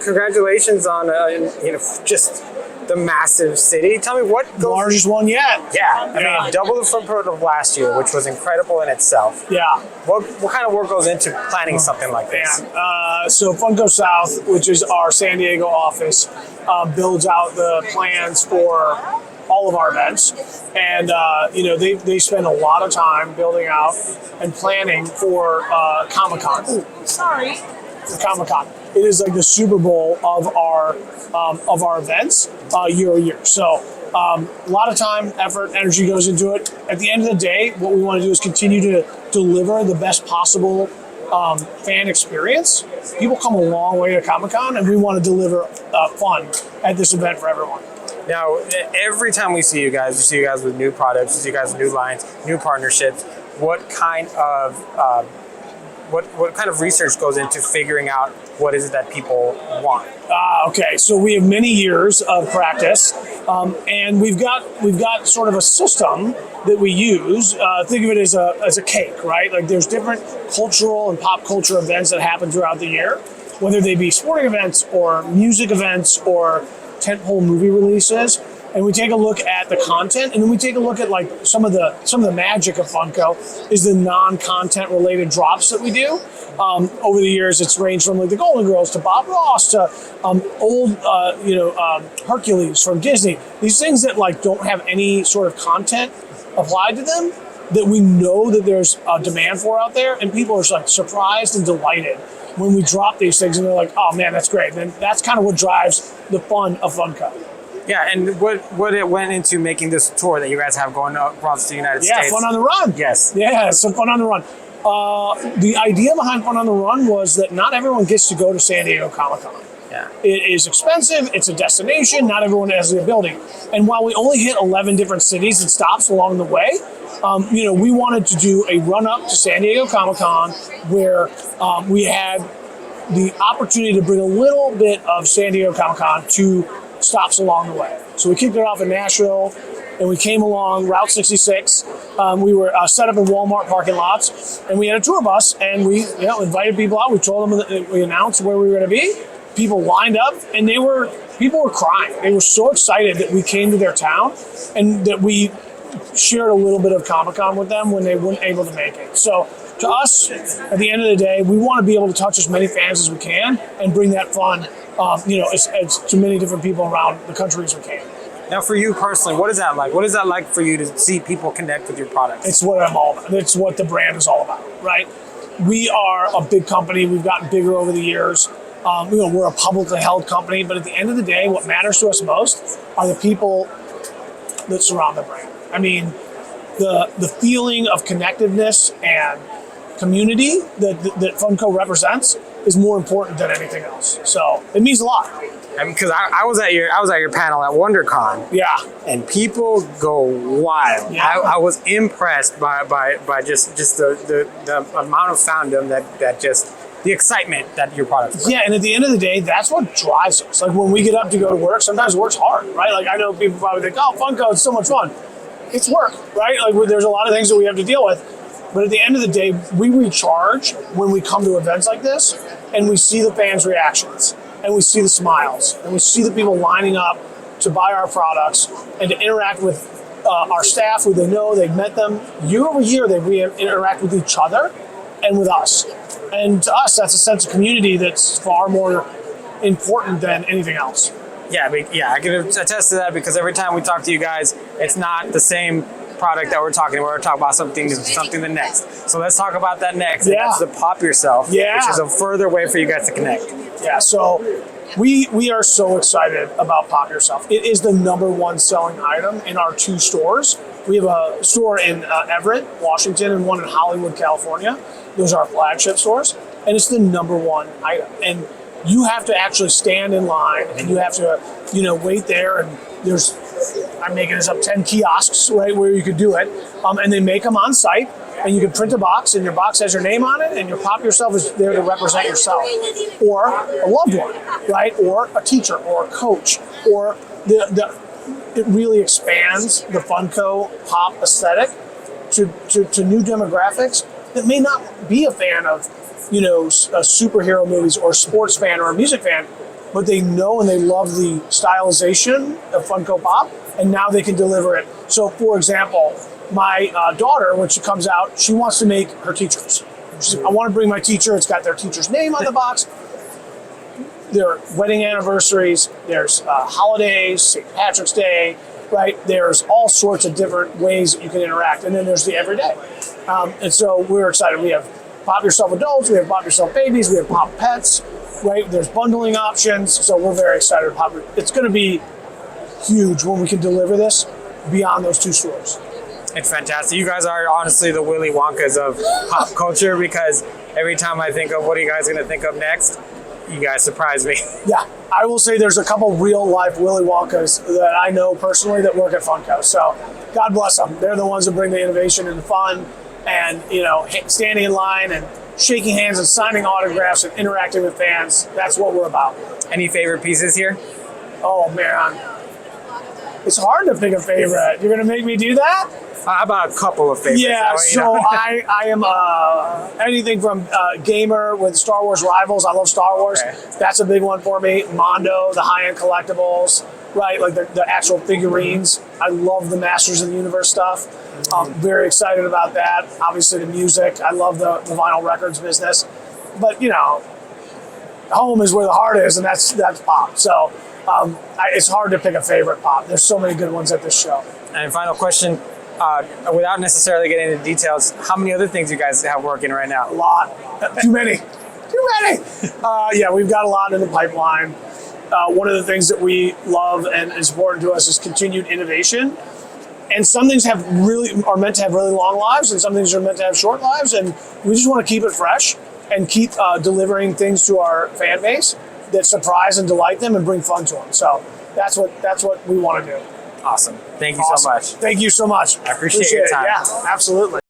congratulations on just the massive city. Tell me what the largest one yet. Yeah, I mean, double the footprint of last year, which was incredible in itself. Yeah. What kind of work goes into planning something like this? So Funko South, which is our San Diego office, builds out the plans for all of our events, and they spend a lot of time building out and planning for Comic-Con. Sorry. For Comic-Con, it is like the Super Bowl of our events year. So a lot of time, effort, energy goes into it. At the end of the day, what we want to do is continue to deliver the best possible fan experience. People come a long way to Comic-Con, and we want to deliver fun at this event for everyone. Now, every time we see you guys with new products, we see you guys with new lines, new partnerships. What kind of research goes into figuring out what is it that people want? Okay, so we have many years of practice, and we've got sort of a system that we use. Think of it as a cake, right? Like there's different cultural and pop culture events that happen throughout the year, whether they be sporting events or music events or tentpole movie releases. And we take a look at the content, and then we take a look at like some of the magic of Funko is the non-content related drops that we do. Over the years, it's ranged from like the Golden Girls to Bob Ross to old Hercules from Disney. These things that like don't have any sort of content applied to them, that we know that there's a demand for out there, and people are like surprised and delighted when we drop these things, and they're like, "Oh man, that's great!" And that's kind of what drives the fun of Funko. Yeah, and what it went into making this tour that you guys have going across the United States? Yeah, Fun on the Run. Yes. Yeah, so Fun on the Run. The idea behind Fun on the Run was that not everyone gets to go to San Diego Comic-Con. Yeah. It is expensive. It's a destination. Not everyone has the ability. And while we only hit 11 different cities and stops along the way, we wanted to do a run-up to San Diego Comic-Con where we had the opportunity to bring a little bit of San Diego Comic-Con to stops along the way. So we kicked it off in Nashville, and we came along Route 66. We were set up in Walmart parking lots, and we had a tour bus, and we invited people out. We told them that we announced where we were going to be. People lined up, and people were crying. They were so excited that we came to their town, and that we shared a little bit of Comic-Con with them when they weren't able to make it. So to us, at the end of the day, we want to be able to touch as many fans as we can and bring that fun as to many different people around the country as we can. Now, for you personally, what is that like? What is that like for you to see people connect with your products? It's what I'm all about. It's what the brand is all about, right? We are a big company. We've gotten bigger over the years. We're a publicly held company, but at the end of the day, what matters to us most are the people that surround the brand. I mean, the feeling of connectiveness and community that Funko represents is more important than anything else. So it means a lot. Because I was at your panel at WonderCon. Yeah. And people go wild. Yeah. I was impressed by just the amount of fandom that just the excitement that your product brings. Yeah, and at the end of the day, that's what drives us. Like when we get up to go to work, sometimes work's hard, right? Like I know people probably think, "Oh, Funko, it's so much fun." It's work, right? Like there's a lot of things that we have to deal with. But at the end of the day, we recharge when we come to events like this, and we see the fans' reactions, and we see the smiles, and we see the people lining up to buy our products and to interact with our staff who they know, they've met them. Year over year, they interact with each other and with us. And to us, that's a sense of community that's far more important than anything else. Yeah, I can attest to that because every time we talk to you guys, it's not the same product that we're talking about. We're talking about something the next. So let's talk about that next. Yeah. And that's the Pop Yourself, which is a further way for you guys to connect. Yeah, so we are so excited about Pop Yourself. It is the #1 selling item in our 2 stores. We have a store in Everett, Washington, and one in Hollywood, California. Those are our flagship stores, and it's the #1 item. And you have to actually stand in line, and you have to, wait there. And there's, I'm making this up, 10 kiosks, right, where you could do it. And they make them on site, and you can print a box, and your box has your name on it, and your Pop Yourself is there to represent yourself, or a loved one, right, or a teacher, or a coach, or it really expands the Funko Pop aesthetic to new demographics that may not be a fan of, superhero movies or a sports fan or a music fan, but they know and they love the stylization of Funko Pop, and now they can deliver it. So, for example, my daughter, when she comes out, she wants to make her teachers. She's like, I want to bring my teacher. It's got their teacher's name on the box. There are wedding anniversaries. There's holidays, St. Patrick's Day, right? There's all sorts of different ways that you can interact. And then there's the everyday. And so we're excited. We have Pop Yourself Adults. We have Pop Yourself Babies. We have Pop Pets, right? There's bundling options. So we're very excited about it. It's going to be huge when we can deliver this beyond those 2 stores. It's fantastic. You guys are honestly the Willy Wonkas of pop culture, because every time I think of what are you guys going to think of next, you guys surprise me. Yeah, I will say there's a couple real life Willy Wonkas that I know personally that work at Funko. So God bless them. They're the ones that bring the innovation and the fun, and standing in line and shaking hands and signing autographs and interacting with fans. That's what we're about. Any favorite pieces here? Oh man, it's hard to pick a favorite. You're gonna make me do that? How about a couple of favorites? Yeah, so I am anything from gamer with Star Wars Rivals. I love Star Wars. Okay. That's a big one for me. Mondo, the high-end collectibles, right? Like the actual figurines. I love the Masters of the Universe stuff. I'm very excited about that. Obviously the music. I love the vinyl records business. But, home is where the heart is, and that's pop. So it's hard to pick a favorite pop. There's so many good ones at this show. And final question, without necessarily getting into details, how many other things you guys have working right now? A lot. Too many. Yeah, we've got a lot in the pipeline. One of the things that we love and is important to us is continued innovation. And some things are meant to have really long lives, and some things are meant to have short lives. And we just want to keep it fresh and keep delivering things to our fan base that surprise and delight them and bring fun to them. So that's what we want to do. Awesome. Thank you so much. Thank you so much. I appreciate your time. Yeah, absolutely.